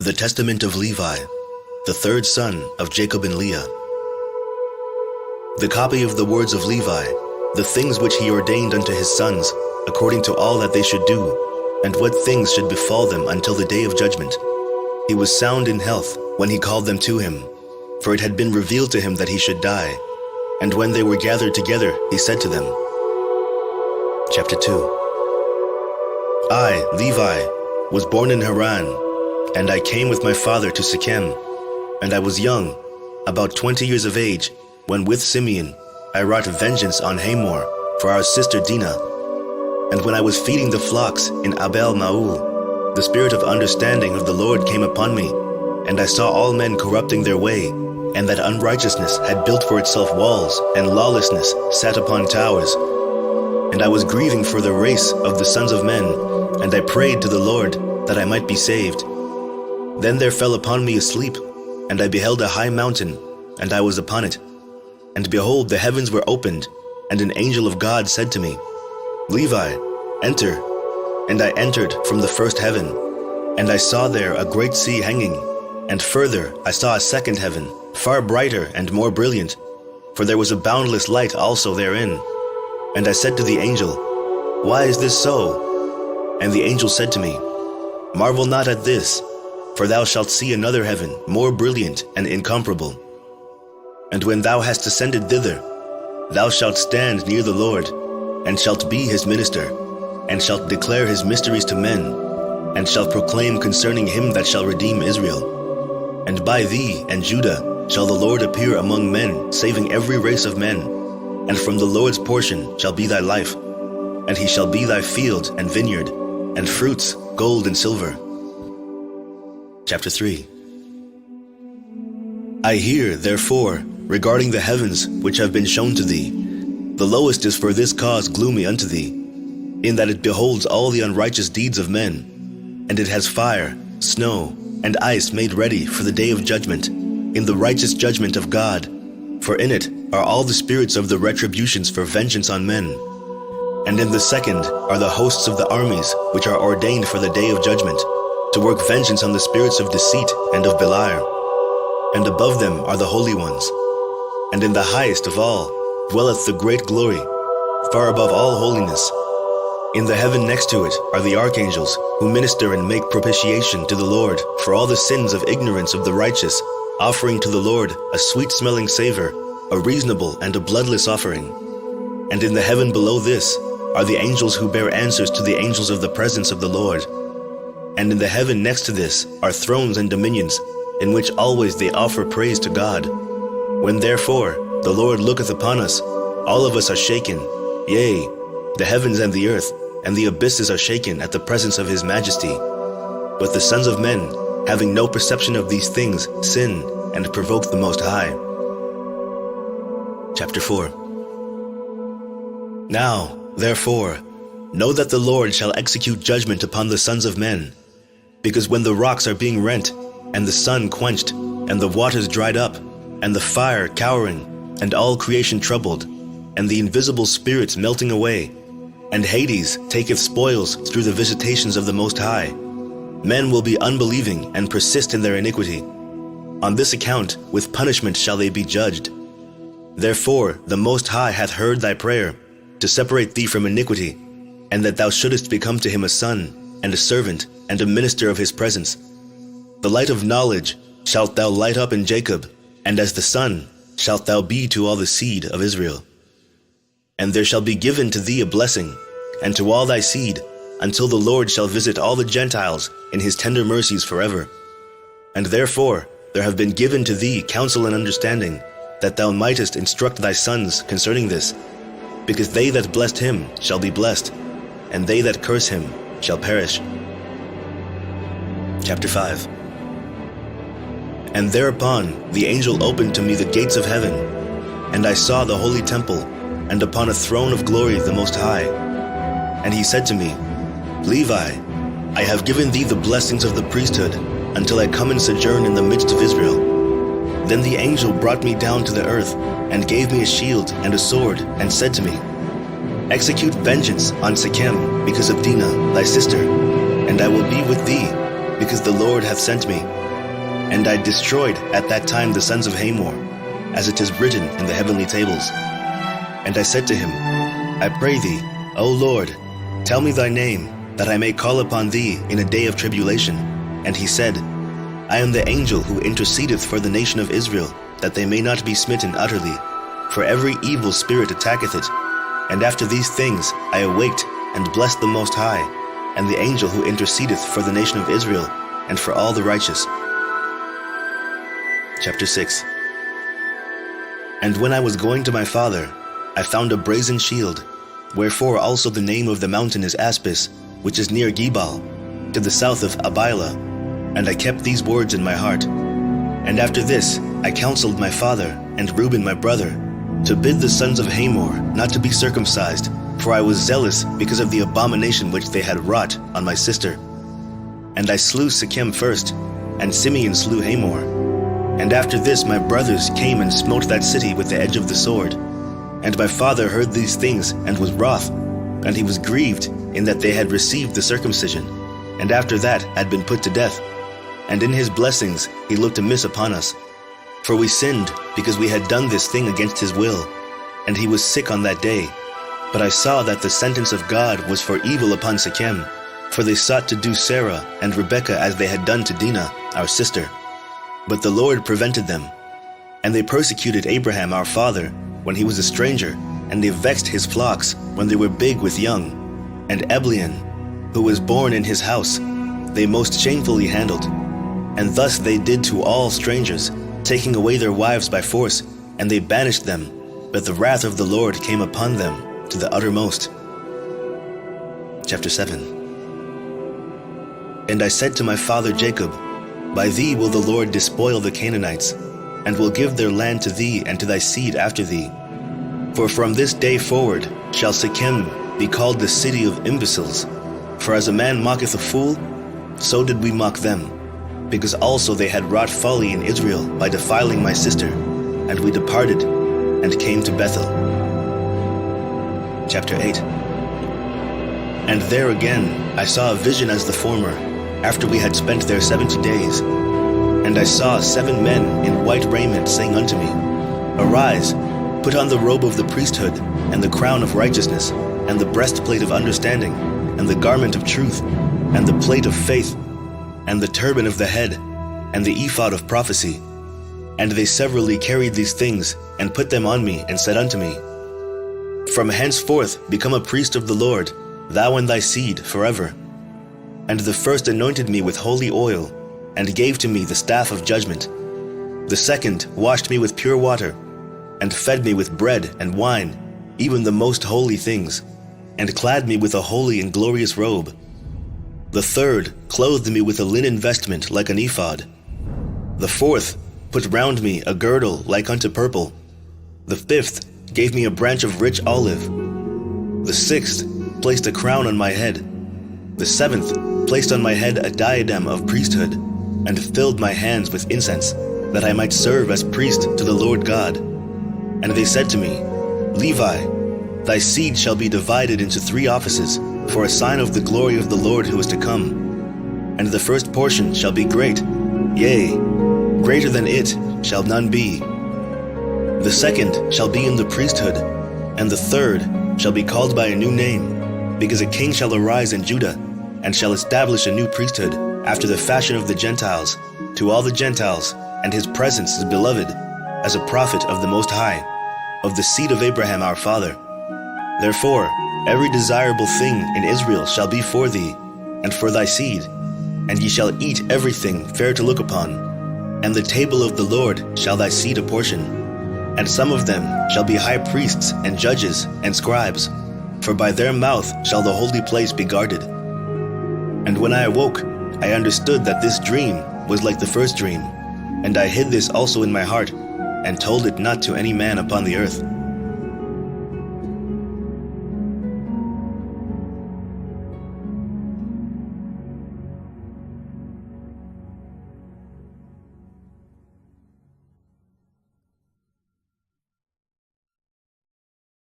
The Testament of Levi, the third son of Jacob and Leah. The copy of the words of Levi, the things which he ordained unto his sons, according to all that they should do, and what things should befall them until the day of judgment. He was sound in health when he called them to him, for it had been revealed to him that he should die. And when they were gathered together, he said to them, Chapter 2. I, Levi, was born in Haran, and I came with my father to Shechem. And I was young, about 20 years of age, when with Simeon I wrought vengeance on Hamor for our sister Dinah. And when I was feeding the flocks in Abel Maul, the spirit of understanding of the Lord came upon me, and I saw all men corrupting their way, and that unrighteousness had built for itself walls, and lawlessness sat upon towers. And I was grieving for the race of the sons of men, and I prayed to the Lord that I might be saved. Then there fell upon me a sleep, and I beheld a high mountain, and I was upon it. And behold, the heavens were opened, and an angel of God said to me, Levi, enter. And I entered from the first heaven, and I saw there a great sea hanging, and further I saw a second heaven, far brighter and more brilliant, for there was a boundless light also therein. And I said to the angel, Why is this so? And the angel said to me, Marvel not at this, for thou shalt see another heaven, more brilliant and incomparable. And when thou hast ascended thither, thou shalt stand near the Lord, and shalt be his minister, and shalt declare his mysteries to men, and shalt proclaim concerning him that shall redeem Israel. And by thee and Judah shall the Lord appear among men, saving every race of men. And from the Lord's portion shall be thy life, and he shall be thy field and vineyard, and fruits, gold and silver. Chapter 3. I hear, therefore, regarding the heavens which have been shown to thee, the lowest is for this cause gloomy unto thee, in that it beholds all the unrighteous deeds of men, and it has fire, snow, and ice made ready for the day of judgment, in the righteous judgment of God. For in it are all the spirits of the retributions for vengeance on men. And in the second are the hosts of the armies which are ordained for the day of judgment, to work vengeance on the spirits of deceit and of Beliar. And above them are the holy ones. And in the highest of all dwelleth the great glory, far above all holiness. In the heaven next to it are the archangels, who minister and make propitiation to the Lord for all the sins of ignorance of the righteous, offering to the Lord a sweet-smelling savor, a reasonable and a bloodless offering. And in the heaven below this are the angels who bear answers to the angels of the presence of the Lord. And in the heaven next to this are thrones and dominions, in which always they offer praise to God. When therefore the Lord looketh upon us, all of us are shaken, yea, the heavens and the earth, and the abysses are shaken at the presence of his majesty. But the sons of men, having no perception of these things, sin, and provoke the Most High. Chapter 4. Now, therefore, know that the Lord shall execute judgment upon the sons of men, because when the rocks are being rent, and the sun quenched, and the waters dried up, and the fire cowering, and all creation troubled, and the invisible spirits melting away, and Hades taketh spoils through the visitations of the Most High, men will be unbelieving and persist in their iniquity. On this account with punishment shall they be judged. Therefore the Most High hath heard thy prayer, to separate thee from iniquity, and that thou shouldest become to him a son, and a servant, and a minister of his presence. The light of knowledge shalt thou light up in Jacob, and as the sun shalt thou be to all the seed of Israel. And there shall be given to thee a blessing, and to all thy seed, until the Lord shall visit all the Gentiles in his tender mercies forever. And therefore there have been given to thee counsel and understanding, that thou mightest instruct thy sons concerning this, because they that blessed him shall be blessed, and they that curse him shall perish. Chapter 5. And thereupon the angel opened to me the gates of heaven, and I saw the holy temple, and upon a throne of glory the Most High. And he said to me, Levi, I have given thee the blessings of the priesthood, until I come and sojourn in the midst of Israel. Then the angel brought me down to the earth, and gave me a shield and a sword, and said to me, Execute vengeance on Shechem because of Dinah, thy sister, and I will be with thee, because the Lord hath sent me. And I destroyed at that time the sons of Hamor, as it is written in the heavenly tables. And I said to him, I pray thee, O Lord, tell me thy name, that I may call upon thee in a day of tribulation. And he said, I am the angel who intercedeth for the nation of Israel, that they may not be smitten utterly, for every evil spirit attacketh it. And after these things I awaked and blessed the Most High, and the angel who intercedeth for the nation of Israel, and for all the righteous. Chapter 6. And when I was going to my father, I found a brazen shield, wherefore also the name of the mountain is Aspis, which is near Gebal, to the south of Abilah. And I kept these words in my heart. And after this I counseled my father and Reuben my brother, to bid the sons of Hamor not to be circumcised, for I was zealous because of the abomination which they had wrought on my sister. And I slew Shechem first, and Simeon slew Hamor. And after this my brothers came and smote that city with the edge of the sword. And my father heard these things, and was wroth, and he was grieved in that they had received the circumcision, and after that had been put to death. And in his blessings he looked amiss upon us. For we sinned, because we had done this thing against his will. And he was sick on that day. But I saw that the sentence of God was for evil upon Shechem, for they sought to do Sarah and Rebekah as they had done to Dinah, our sister. But the Lord prevented them. And they persecuted Abraham our father, when he was a stranger, and they vexed his flocks when they were big with young. And Ebleon, who was born in his house, they most shamefully handled. And thus they did to all strangers, taking away their wives by force, and they banished them. But the wrath of the Lord came upon them to the uttermost. Chapter 7. And I said to my father Jacob, By thee will the Lord despoil the Canaanites, and will give their land to thee and to thy seed after thee. For from this day forward shall Shechem be called the city of imbeciles. For as a man mocketh a fool, so did we mock them, because also they had wrought folly in Israel by defiling my sister. And we departed, and came to Bethel. Chapter 8. And there again I saw a vision as the former, after we had spent there 70 days. And I saw 7 men in white raiment saying unto me, Arise, put on the robe of the priesthood, and the crown of righteousness, and the breastplate of understanding, and the garment of truth, and the plate of faith, and the turban of the head, and the ephod of prophecy. And they severally carried these things, and put them on me, and said unto me, From henceforth become a priest of the Lord, thou and thy seed forever. And the first anointed me with holy oil, and gave to me the staff of judgment. The second washed me with pure water, and fed me with bread and wine, even the most holy things, and clad me with a holy and glorious robe. The third clothed me with a linen vestment like an ephod. The fourth put round me a girdle like unto purple. The fifth gave me a branch of rich olive. The sixth placed a crown on my head. The seventh placed on my head a diadem of priesthood, and filled my hands with incense, that I might serve as priest to the Lord God. And they said to me, Levi, thy seed shall be divided into 3 offices, for a sign of the glory of the Lord who is to come. And the first portion shall be great, yea, greater than it shall none be. The second shall be in the priesthood, and the third shall be called by a new name, because a king shall arise in Judah, and shall establish a new priesthood after the fashion of the Gentiles, to all the Gentiles, and his presence is beloved, as a prophet of the Most High, of the seed of Abraham our father. Therefore, every desirable thing in Israel shall be for thee, and for thy seed, and ye shall eat everything fair to look upon. And the table of the Lord shall thy seed apportion. And some of them shall be high priests, and judges, and scribes, for by their mouth shall the holy place be guarded. And when I awoke, I understood that this dream was like the first dream, and I hid this also in my heart, and told it not to any man upon the earth.